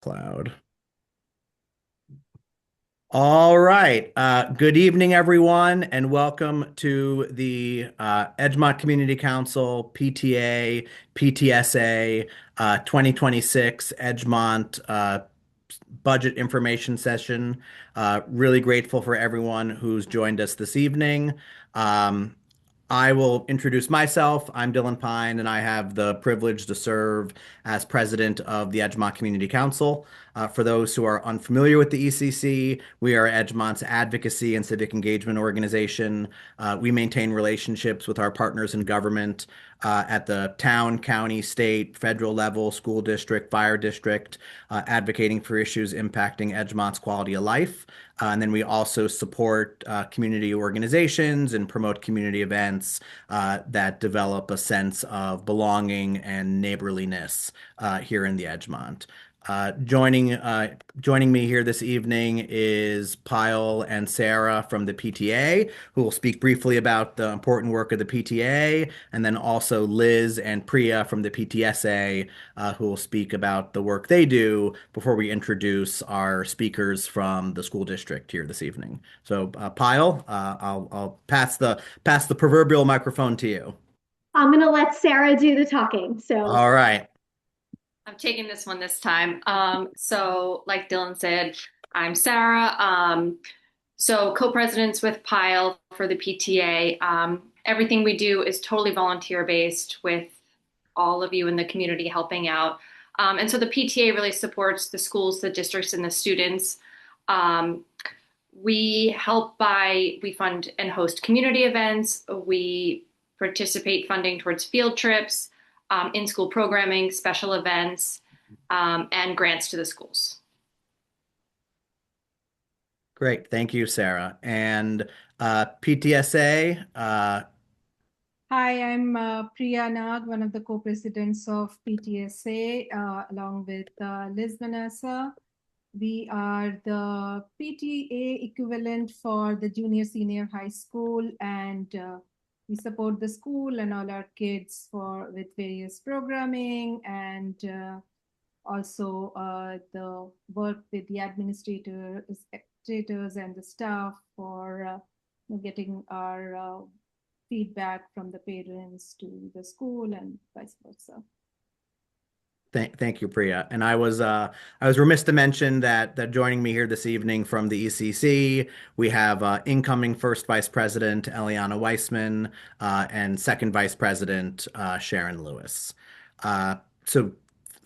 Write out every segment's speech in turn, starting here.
Cloud. All right. Good evening, everyone, and welcome to the Edgemont Community Council PTA PTSA 2026 Edgemont budget information session. Really grateful for everyone who's joined us this evening. Um, I will introduce myself. I'm Dylan Pine, and I have the privilege to serve as president of the Edgemont Community Council. For those who are unfamiliar with the ECC, we are Edgemont's advocacy and civic engagement organization. We maintain relationships with our partners in government at the town, county, state, federal level, school district, fire district, advocating for issues impacting Edgemont's quality of life. And then we also support community organizations and promote community events that develop a sense of belonging and neighborliness here in the Edgemont. Joining me here this evening is Pyle and Sarah from the PTA, who will speak briefly about the important work of the PTA, and then also Liz and Priya from the PTSA, who will speak about the work they do before we introduce our speakers from the school district here this evening. So, Pyle, I'll pass the proverbial microphone to you. I'm going to let Sarah do the talking. All right. I'm taking this one this time. So like Dylan said, I'm Sarah. So co-presidents with Pyle for the PTA. Everything we do is totally volunteer based with all of you in the community helping out. And so the PTA really supports the schools, the districts, and the students. We fund and host community events. We participate funding towards field trips, in-school programming, special events, and grants to the schools. Great. Thank you, Sarah. And PTSA, Hi, I'm Priya Nag, one of the co-presidents of PTSA, along with Liz Vanessa. We are the PTA equivalent for the junior senior high school, and we support the school and all our kids with various programming and also the work with the administrators and the staff for getting our feedback from the parents to the school and vice versa. Thank you, Priya. And I was remiss to mention that joining me here this evening from the ECC, we have incoming first vice president Eliana Weissman and second vice president Sharon Lewis. So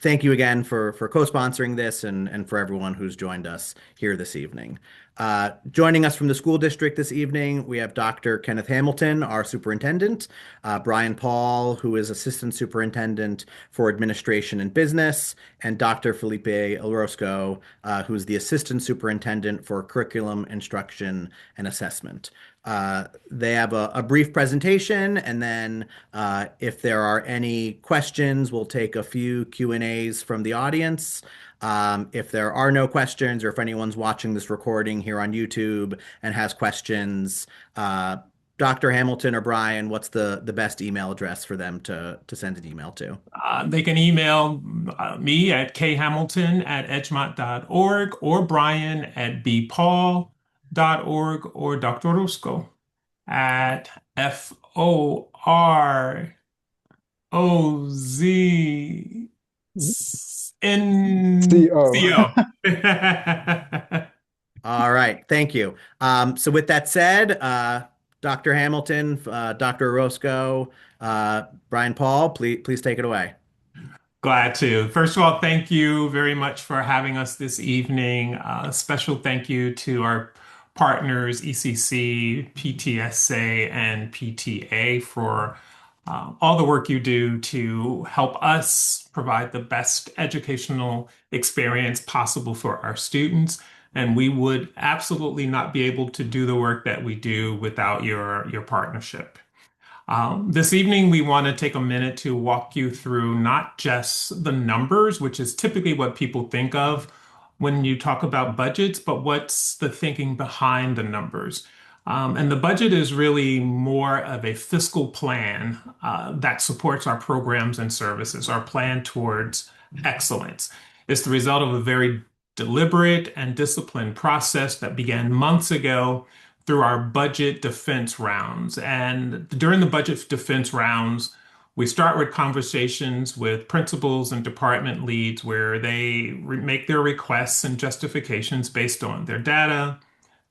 thank you again for co-sponsoring this and for everyone who's joined us here this evening. Joining us from the school district this evening, we have Dr. Kenneth Hamilton, our superintendent, Brian Paul, who is assistant superintendent for administration and business, and Dr. Felipe Elrosco, who's the assistant superintendent for curriculum, instruction, and assessment. They have a brief presentation, and then if there are any questions, we'll take a few Q&As from the audience. If there are no questions, or if anyone's watching this recording here on YouTube and has questions, Dr. Hamilton or Brian, what's the best email address for them to send an email to? They can email me at khamilton@edgemont.org or Brian at bpaul.org or Dr. Orozco at FOROZNCO. All right, thank you. So with that said, Dr. Hamilton, Dr. Orozco, Brian Paul, please take it away. Glad to. First of all, thank you very much for having us this evening. A special thank you to our partners, ECC, PTSA, and PTA for all the work you do to help us provide the best educational experience possible for our students. And we would absolutely not be able to do the work that we do without your partnership. This evening, we want to take a minute to walk you through not just the numbers, which is typically what people think of when you talk about budgets, but what's the thinking behind the numbers. And the budget is really more of a fiscal plan that supports our programs and services, our plan towards excellence. It's the result of a very deliberate and disciplined process that began months ago through our budget defense rounds. And during the budget defense rounds, we start with conversations with principals and department leads where they make their requests and justifications based on their data,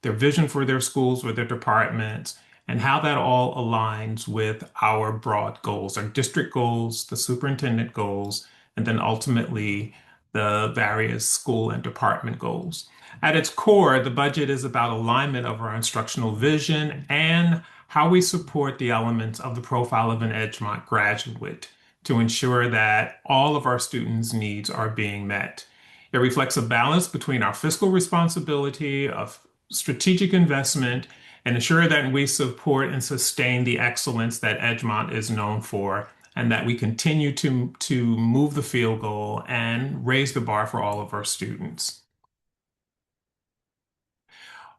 their vision for their schools or their departments, and how that all aligns with our broad goals, our district goals, the superintendent goals, and then ultimately the various school and department goals. At its core, the budget is about alignment of our instructional vision and how we support the elements of the profile of an Edgemont graduate to ensure that all of our students' needs are being met. It reflects a balance between our fiscal responsibility of strategic investment and ensure that we support and sustain the excellence that Edgemont is known for, and that we continue to move the field goal and raise the bar for all of our students.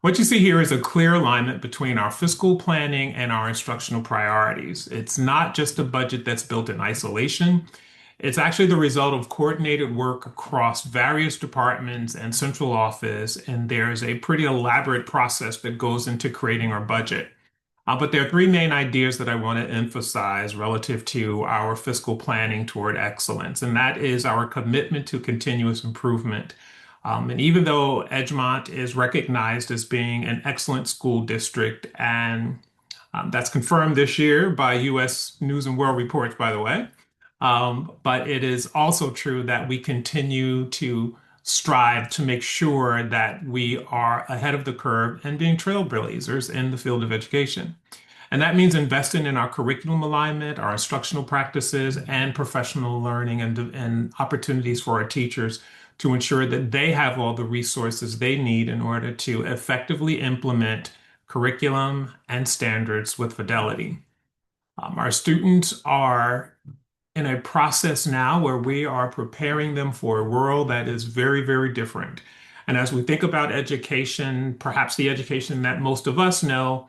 What you see here is a clear alignment between our fiscal planning and our instructional priorities. It's not just a budget that's built in isolation. It's actually the result of coordinated work across various departments and central office, and there's a pretty elaborate process that goes into creating our budget. But there are three main ideas that I want to emphasize relative to our fiscal planning toward excellence, and that is our commitment to continuous improvement. And even though Edgemont is recognized as being an excellent school district, and that's confirmed this year by U.S. News and World Reports, by the way, but it is also true that we continue to strive to make sure that we are ahead of the curve and being trailblazers in the field of education. And that means investing in our curriculum alignment, our instructional practices, and professional learning and opportunities for our teachers to ensure that they have all the resources they need in order to effectively implement curriculum and standards with fidelity. Our students are in a process now where we are preparing them for a world that is very, very different. And as we think about education, perhaps the education that most of us know,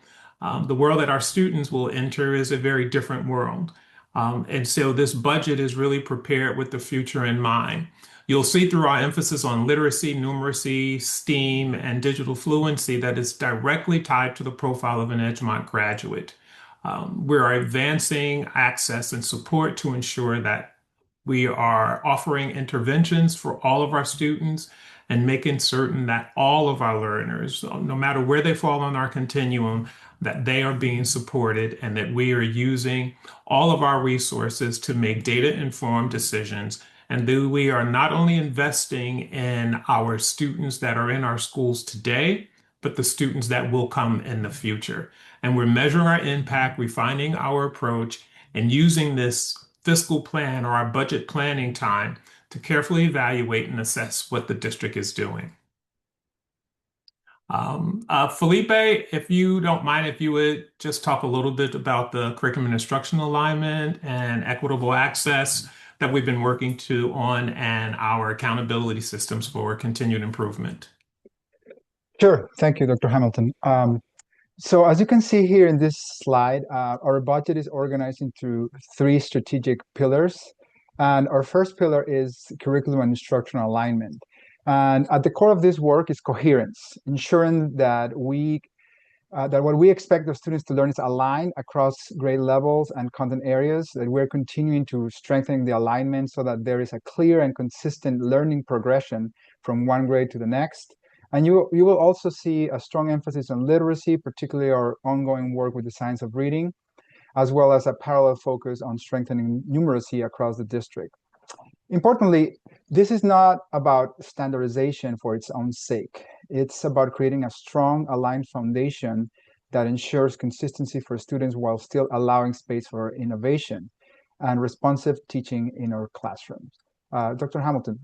the world that our students will enter is a very different world. And so this budget is really prepared with the future in mind. You'll see through our emphasis on literacy, numeracy, STEAM, and digital fluency that is directly tied to the profile of an Edgemont graduate. We're advancing access and support to ensure that we are offering interventions for all of our students and making certain that all of our learners, no matter where they fall on our continuum, that they are being supported and that we are using all of our resources to make data-informed decisions, and that we are not only investing in our students that are in our schools today, but the students that will come in the future. And we're measuring our impact, refining our approach, and using this fiscal plan or our budget planning time to carefully evaluate and assess what the district is doing. Felipe, if you don't mind, if you would just talk a little bit about the curriculum and instructional alignment and equitable access that we've been working on and our accountability systems for continued improvement. Sure. Thank you, Dr. Hamilton. So as you can see here in this slide, our budget is organized into three strategic pillars. And our first pillar is curriculum and instructional alignment. And at the core of this work is coherence, ensuring that what we expect the students to learn is aligned across grade levels and content areas, that we're continuing to strengthen the alignment so that there is a clear and consistent learning progression from one grade to the next. And you will also see a strong emphasis on literacy, particularly our ongoing work with the science of reading, as well as a parallel focus on strengthening numeracy across the district. Importantly, this is not about standardization for its own sake. It's about creating a strong, aligned foundation that ensures consistency for students while still allowing space for innovation and responsive teaching in our classrooms. Dr. Hamilton.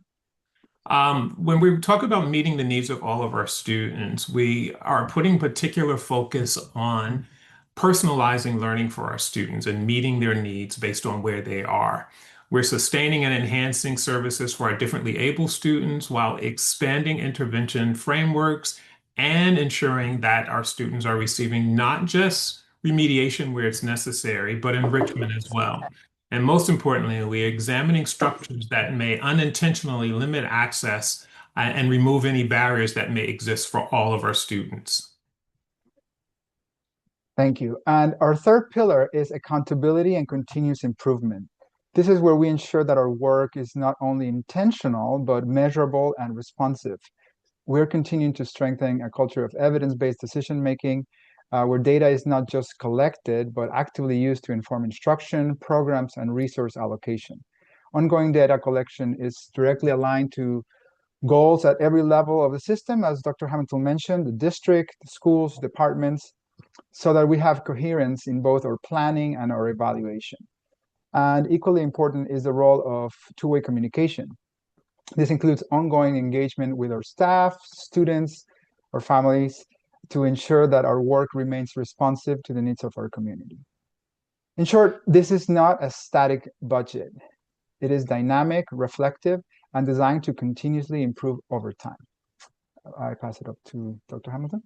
When we talk about meeting the needs of all of our students, we are putting particular focus on personalizing learning for our students and meeting their needs based on where they are. We're sustaining and enhancing services for our differently able students while expanding intervention frameworks and ensuring that our students are receiving not just remediation where it's necessary, but enrichment as well. And most importantly, we're examining structures that may unintentionally limit access and remove any barriers that may exist for all of our students. Thank you. And our third pillar is accountability and continuous improvement. This is where we ensure that our work is not only intentional, but measurable and responsive. We're continuing to strengthen a culture of evidence-based decision-making, where data is not just collected, but actively used to inform instruction, programs, and resource allocation. Ongoing data collection is directly aligned to goals at every level of the system, as Dr. Hamilton mentioned, the district, the schools, departments, so that we have coherence in both our planning and our evaluation. And equally important is the role of two-way communication. This includes ongoing engagement with our staff, students, or families to ensure that our work remains responsive to the needs of our community. In short, this is not a static budget. It is dynamic, reflective, and designed to continuously improve over time. I pass it up to Dr. Hamilton.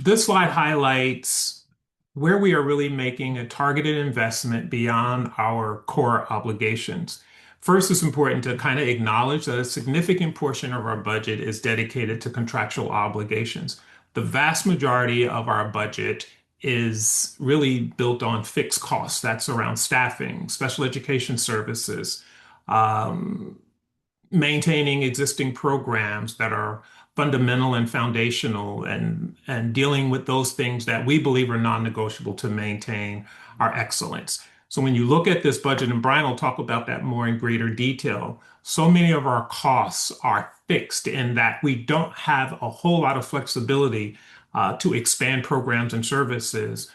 This slide highlights where we are really making a targeted investment beyond our core obligations. First, it's important to kind of acknowledge that a significant portion of our budget is dedicated to contractual obligations. The vast majority of our budget is really built on fixed costs. That's around staffing, special education services, maintaining existing programs that are fundamental and foundational, and dealing with those things that we believe are non-negotiable to maintain our excellence. So when you look at this budget, and Brian will talk about that more in greater detail, so many of our costs are fixed in that we don't have a whole lot of flexibility to expand programs and services,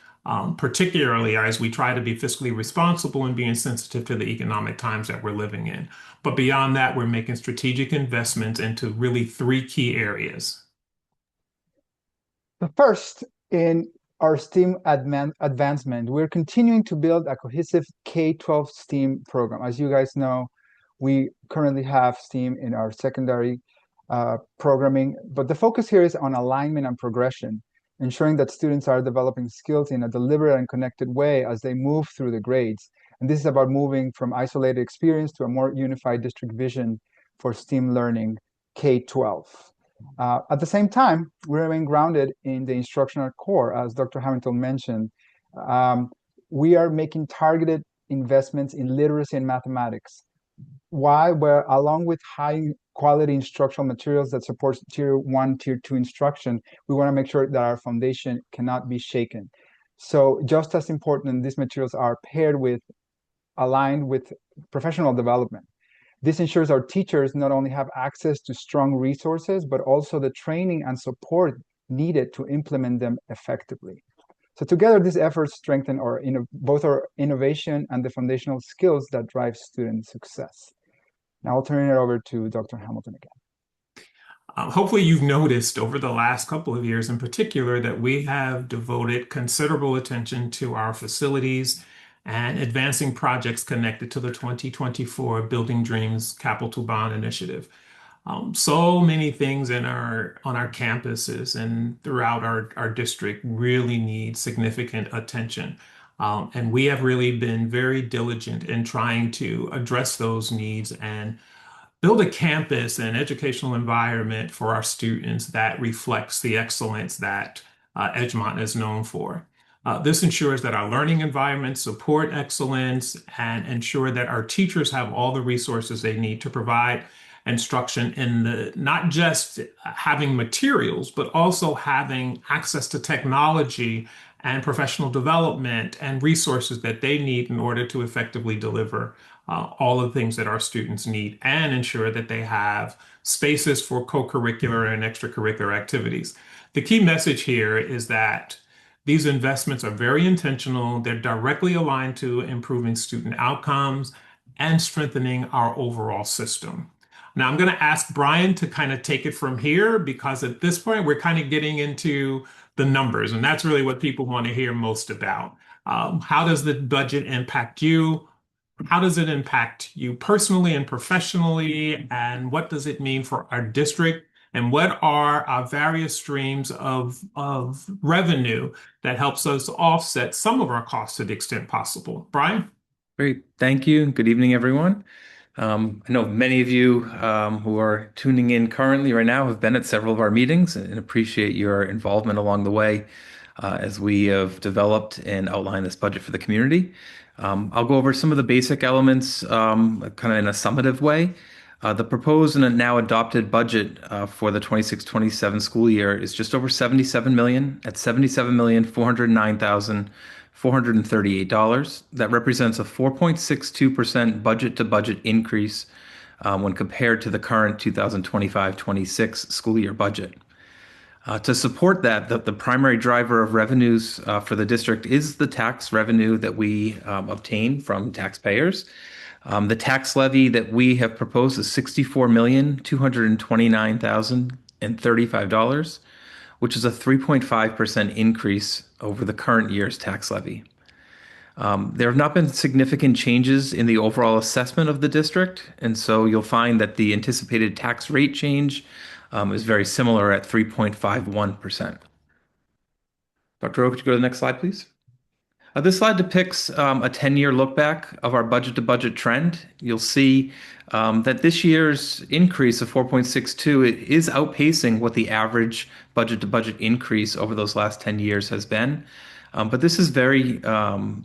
particularly as we try to be fiscally responsible and being sensitive to the economic times that we're living in. But beyond that, we're making strategic investments into really three key areas. The first, in our STEAM advancement, we're continuing to build a cohesive K-12 STEAM program. As you guys know, we currently have STEAM in our secondary programming, but the focus here is on alignment and progression, ensuring that students are developing skills in a deliberate and connected way as they move through the grades. And this is about moving from isolated experience to a more unified district vision for STEAM learning K-12. At the same time, we remain grounded in the instructional core, as Dr. Hamilton mentioned. We are making targeted investments in literacy and mathematics. Why? Well, along with high quality instructional materials that support tier 1, tier 2 instruction, we want to make sure that our foundation cannot be shaken. So just as important, these materials are paired with, aligned with professional development. This ensures our teachers not only have access to strong resources, but also the training and support needed to implement them effectively. So together, these efforts strengthen both our innovation and the foundational skills that drive student success. Now I'll turn it over to Dr. Hamilton again. Hopefully you've noticed over the last couple of years in particular that we have devoted considerable attention to our facilities and advancing projects connected to the 2024 Building Dreams Capital Bond Initiative. So many things on our campuses and throughout our district really need significant attention. And we have really been very diligent in trying to address those needs and build a campus and educational environment for our students that reflects the excellence that Edgemont is known for. This ensures that our learning environments support excellence and ensure that our teachers have all the resources they need to provide instruction in not just having materials, but also having access to technology and professional development and resources that they need in order to effectively deliver all of the things that our students need, and ensure that they have spaces for co-curricular and extracurricular activities. The key message here is that these investments are very intentional. They're directly aligned to improving student outcomes and strengthening our overall system. Now, I'm going to ask Brian to kind of take it from here, because at this point, we're kind of getting into the numbers, and that's really what people want to hear most about. How does the budget impact you? How does it impact you personally and professionally? And what does it mean for our district? And what are our various streams of revenue that helps us offset some of our costs to the extent possible? Brian? Great. Thank you. Good evening, everyone. I know many of you who are tuning in currently right now have been at several of our meetings and appreciate your involvement along the way as we have developed and outlined this budget for the community. I'll go over some of the basic elements kind of in a summative way. The proposed and now adopted budget for the 26-27 school year is just over 77 million at 77,409,438. That represents a 4.62% budget to budget increase when compared to the current 2025-26 school year budget. To support that, the primary driver of revenues for the district is the tax revenue that we obtain from taxpayers. The tax levy that we have proposed is $64,229,035, which is a 3.5% increase over the current year's tax levy. There have not been significant changes in the overall assessment of the district, and so you'll find that the anticipated tax rate change is very similar at 3.51%. Dr. O, could you go to the next slide, please? This slide depicts a 10-year look back of our budget to budget trend. You'll see that this year's increase of 4.62 is outpacing what the average budget to budget increase over those last 10 years has been. But this is very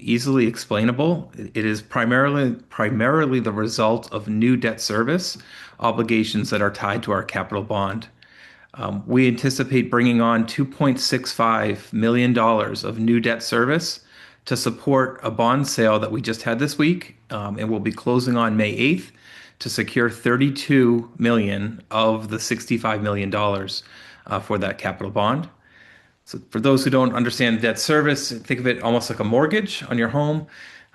easily explainable. It is primarily the result of new debt service obligations that are tied to our capital bond. We anticipate bringing on $2.65 million of new debt service to support a bond sale that we just had this week, and we'll be closing on May 8th to secure $32 million of the $65 million for that capital bond. So for those who don't understand debt service, think of it almost like a mortgage on your home.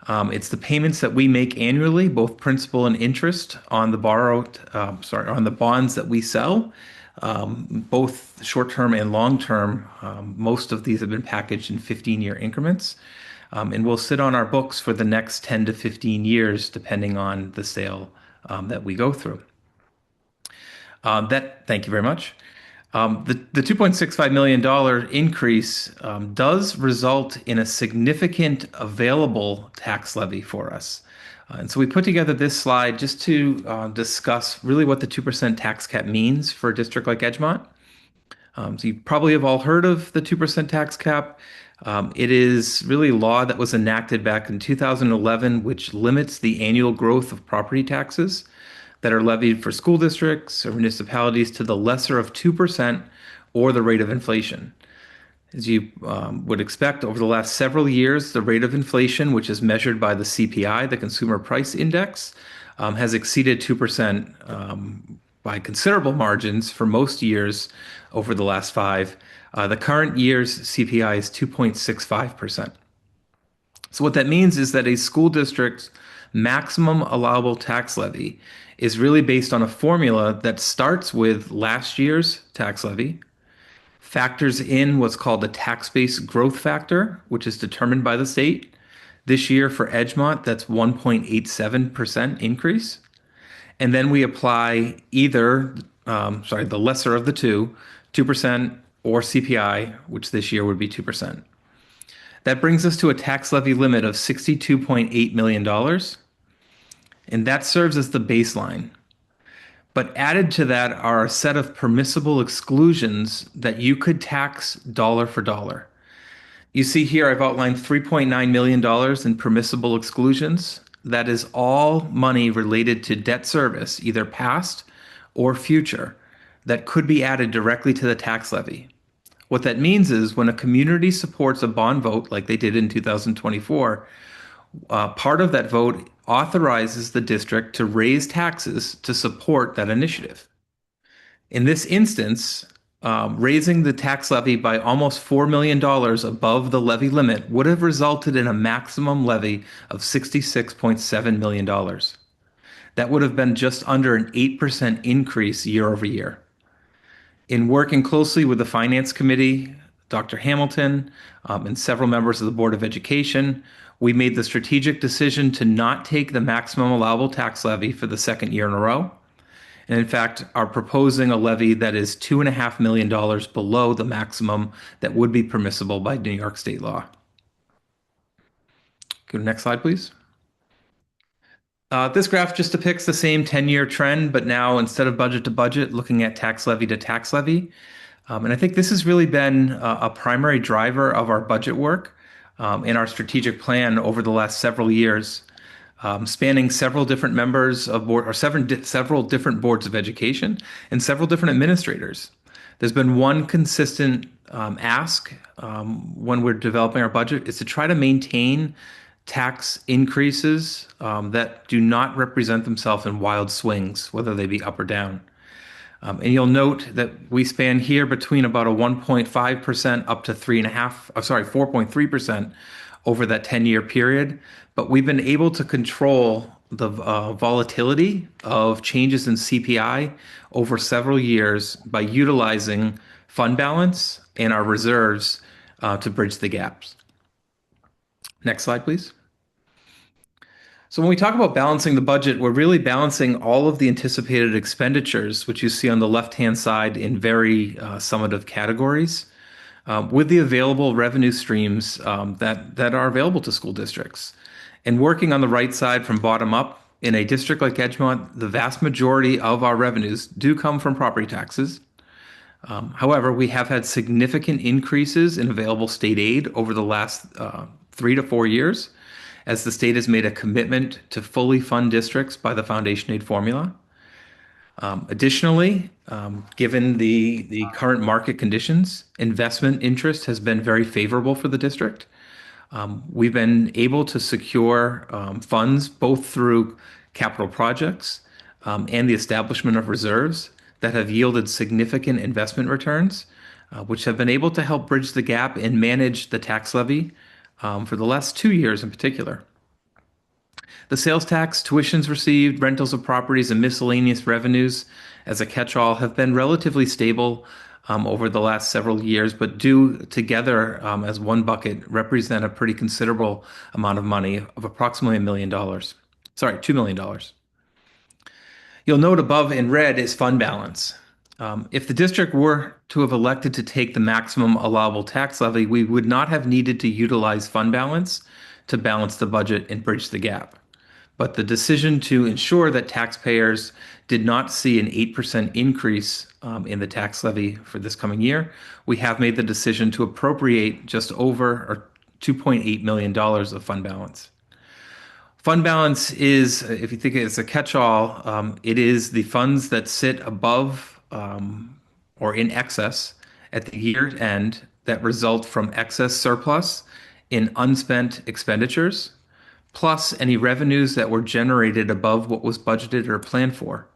It's the payments that we make annually, both principal and interest on the on the bonds that we sell, both short-term and long-term. Most of these have been packaged in 15-year increments, and will sit on our books for the next 10 to 15 years, depending on the sale that we go through. Thank you very much. The $2.65 million increase does result in a significant available tax levy for us. And so we put together this slide just to discuss really what the 2% tax cap means for a district like Edgemont. So you probably have all heard of the 2% tax cap. It is really law that was enacted back in 2011, which limits the annual growth of property taxes that are levied for school districts or municipalities to the lesser of 2% or the rate of inflation. As you would expect, over the last several years, the rate of inflation, which is measured by the CPI, the Consumer Price Index, has exceeded 2% by considerable margins for most years over the last 5. The current year's CPI is 2.65%. So what that means is that a school district's maximum allowable tax levy is really based on a formula that starts with last year's tax levy, factors in what's called the tax base growth factor, which is determined by the state. This year for Edgemont, that's 1.87% increase. And then we apply either, the lesser of the two, 2% or CPI, which this year would be 2%. That brings us to a tax levy limit of $62.8 million. And that serves as the baseline. But added to that are a set of permissible exclusions that you could tax dollar for dollar. You see here I've outlined $3.9 million in permissible exclusions. That is all money related to debt service, either past or future, that could be added directly to the tax levy. What that means is when a community supports a bond vote like they did in 2024, part of that vote authorizes the district to raise taxes to support that initiative. In this instance, raising the tax levy by almost $4 million above the levy limit would have resulted in a maximum levy of $66.7 million. That would have been just under an 8% increase year over year. In working closely with the Finance Committee, Dr. Hamilton, and several members of the Board of Education, we made the strategic decision to not take the maximum allowable tax levy for the second year in a row. And in fact, are proposing a levy that is $2.5 million below the maximum that would be permissible by New York state law. Go to the next slide, please. This graph just depicts the same 10-year trend, but now instead of budget to budget, looking at tax levy to tax levy. And I think this has really been a primary driver of our budget work in our strategic plan over the last several years, spanning several different members of board or several different boards of education and several different administrators. There's been one consistent ask when we're developing our budget is to try to maintain tax increases that do not represent themselves in wild swings, whether they be up or down. And you'll note that we span here between about a 1.5% up to 4.3% over that 10-year period. But we've been able to control the volatility of changes in CPI over several years by utilizing fund balance and our reserves to bridge the gaps. Next slide, please. So when we talk about balancing the budget, we're really balancing all of the anticipated expenditures, which you see on the left-hand side in very summative categories, with the available revenue streams that are available to school districts. And working on the right side from bottom up, in a district like Edgemont, the vast majority of our revenues do come from property taxes. However, we have had significant increases in available state aid over the last 3 to 4 years, as the state has made a commitment to fully fund districts by the foundation aid formula. Additionally, given the current market conditions, investment interest has been very favorable for the district. We've been able to secure funds both through capital projects and the establishment of reserves that have yielded significant investment returns, which have been able to help bridge the gap and manage the tax levy for the last 2 years in particular. The sales tax, tuitions received, rentals of properties, and miscellaneous revenues as a catch-all have been relatively stable over the last several years, but do together as one bucket represent a pretty considerable amount of money of approximately $1 million. Sorry, $2 million. You'll note above in red is fund balance. If the district were to have elected to take the maximum allowable tax levy, we would not have needed to utilize fund balance to balance the budget and bridge the gap. But the decision to ensure that taxpayers did not see an 8% increase in the tax levy for this coming year, we have made the decision to appropriate just over $2.8 million of fund balance. Fund balance is, if you think it's a catch-all, it is the funds that sit above or in excess at the year end that result from excess surplus in unspent expenditures, plus any revenues that were generated above what was budgeted or planned for.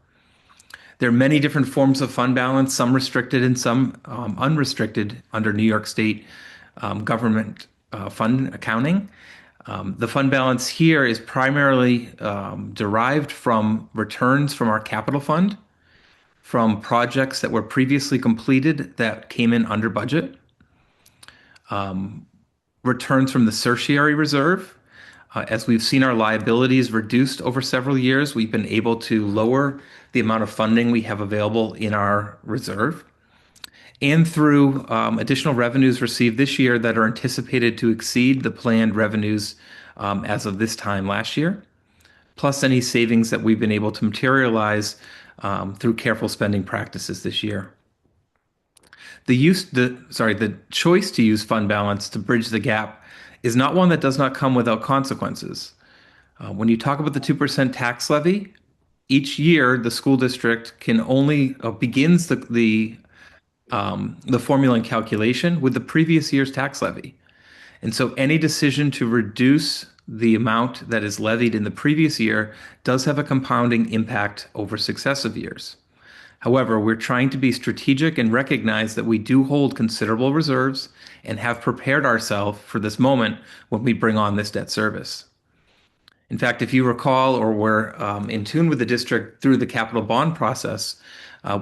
There are many different forms of fund balance, some restricted and some unrestricted under New York State government fund accounting. The fund balance here is primarily derived from returns from our capital fund, from projects that were previously completed that came in under budget, returns from the tertiary reserve. As we've seen our liabilities reduced over several years, we've been able to lower the amount of funding we have available in our reserve, and through additional revenues received this year that are anticipated to exceed the planned revenues as of this time last year, plus any savings that we've been able to materialize through careful spending practices this year. The choice to use fund balance to bridge the gap is not one that does not come without consequences. When you talk about the 2% tax levy, each year the school district can only begins the formula and calculation with the previous year's tax levy. And so any decision to reduce the amount that is levied in the previous year does have a compounding impact over successive years. However, we're trying to be strategic and recognize that we do hold considerable reserves and have prepared ourselves for this moment when we bring on this debt service. In fact, if you recall or were in tune with the district through the capital bond process,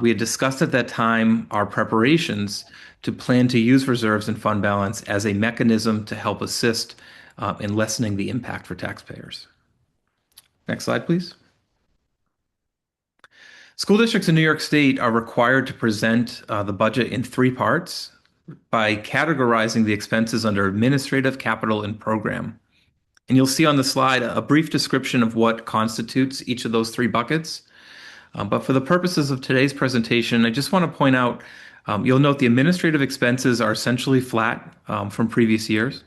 we had discussed at that time our preparations to plan to use reserves and fund balance as a mechanism to help assist in lessening the impact for taxpayers. Next slide, please. School districts in New York State are required to present the budget in 3 parts by categorizing the expenses under administrative, capital, and program. And you'll see on the slide a brief description of what constitutes each of those three buckets. But for the purposes of today's presentation, I just want to point out, you'll note the administrative expenses are essentially flat from previous years.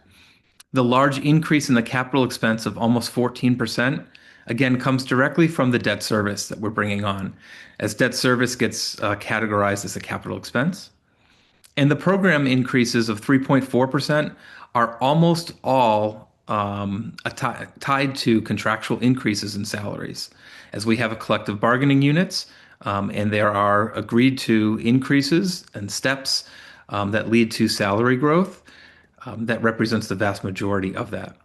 The large increase in the capital expense of almost 14%, again, comes directly from the debt service that we're bringing on, as debt service gets categorized as a capital expense. And the program increases of 3.4% are almost all tied to contractual increases in salaries, as we have a collective bargaining units, and there are agreed to increases and steps that lead to salary growth that represents the vast majority of that.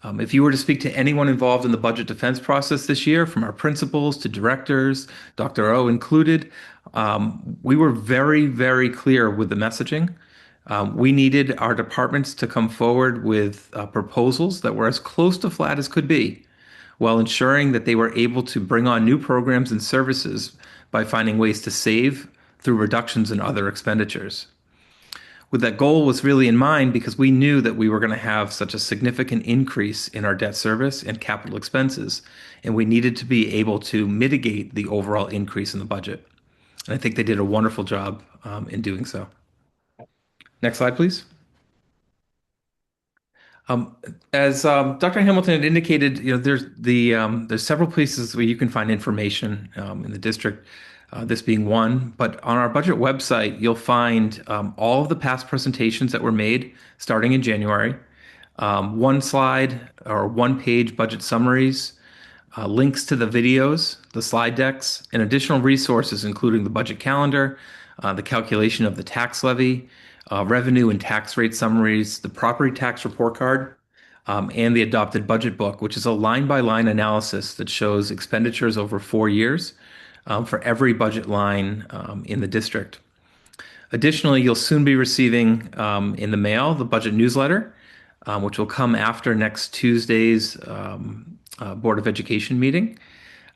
If you were to speak to anyone involved in the budget defense process this year, from our principals to directors, Dr. O included, we were very, very clear with the messaging. We needed our departments to come forward with proposals that were as close to flat as could be, while ensuring that they were able to bring on new programs and services by finding ways to save through reductions in other expenditures. With that goal was really in mind because we knew that we were going to have such a significant increase in our debt service and capital expenses, and we needed to be able to mitigate the overall increase in the budget. And I think they did a wonderful job in doing so. Next slide, please. As Dr. Hamilton had indicated, there's several places where you can find information in the district. This being one, but on our budget website, you'll find all of the past presentations that were made starting in January, one slide or one page budget summaries, links to the videos, the slide decks, and additional resources, including the budget calendar, the calculation of the tax levy, revenue and tax rate summaries, the property tax report card, and the adopted budget book, which is a line-by-line analysis that shows expenditures over 4 years for every budget line in the district. Additionally, you'll soon be receiving in the mail the budget newsletter, which will come after next Tuesday's Board of Education meeting.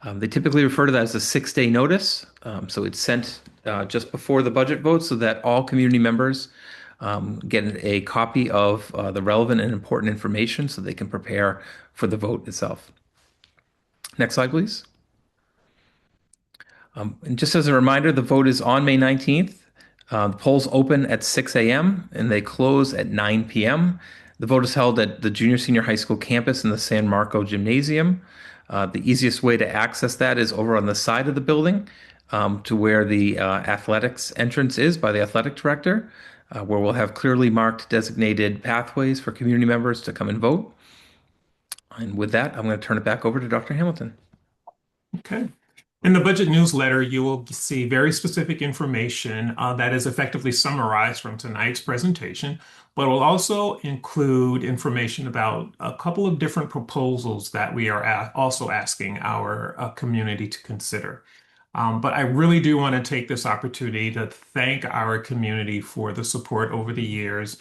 They typically refer to that as a 6-day notice. So it's sent just before the budget vote so that all community members get a copy of the relevant and important information so they can prepare for the vote itself. Next slide, please. And just as a reminder, the vote is on May 19th. The polls open at 6 a.m. and they close at 9 p.m. The vote is held at the junior senior high school campus in the San Marco Gymnasium. The easiest way to access that is over on the side of the building to where the athletics entrance is by the athletic director, where we'll have clearly marked designated pathways for community members to come and vote. And with that, I'm going to turn it back over to Dr. Hamilton. Okay. In the budget newsletter, you will see very specific information that is effectively summarized from tonight's presentation, but will also include information about a couple of different proposals that we are also asking our community to consider. But I really do want to take this opportunity to thank our community for the support over the years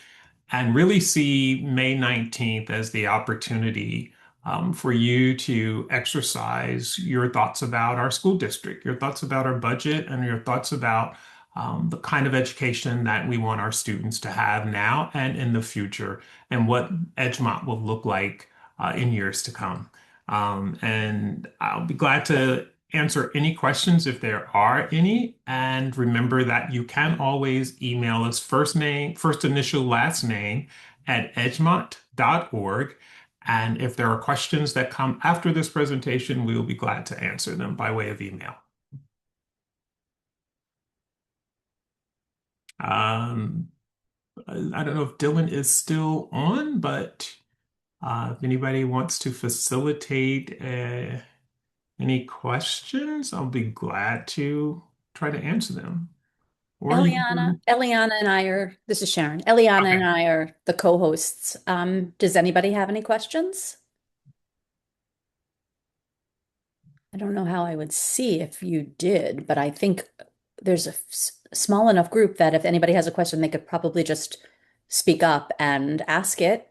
and really see May 19th as the opportunity for you to exercise your thoughts about our school district, your thoughts about our budget, and your thoughts about the kind of education that we want our students to have now and in the future, and what Edgemont will look like in years to come. And I'll be glad to answer any questions if there are any. And remember that you can always email us first initial, last name at edgemont.org. And if there are questions that come after this presentation, we will be glad to answer them by way of email. I don't know if Dylan is still on, but if anybody wants to facilitate any questions, I'll be glad to try to answer them. Eliana and I are, this is Sharon. Eliana and I are the co-hosts. Does anybody have any questions? I don't know how I would see if you did, but I think there's a small enough group that if anybody has a question, they could probably just speak up and ask it.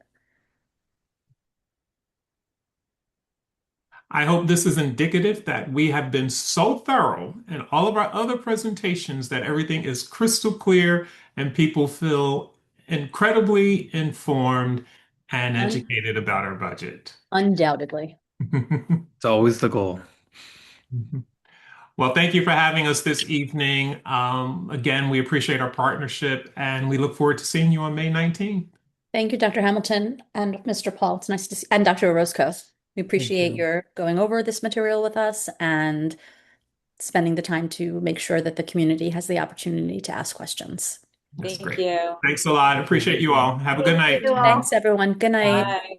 I hope this is indicative that we have been so thorough in all of our other presentations that everything is crystal clear and people feel incredibly informed and educated about our budget. Undoubtedly. It's always the goal. Well, thank you for having us this evening. Again, we appreciate our partnership and we look forward to seeing you on May 19th. Thank you, Dr. Hamilton and Mr. Paul. It's nice to see, and Dr. Orozco. We appreciate you. your going over this material with us and spending the time to make sure that the community has the opportunity to ask questions. That's Thank great. you. Thanks a lot. Appreciate you all. Have a good night. you all. Thanks, everyone. Good night. Bye.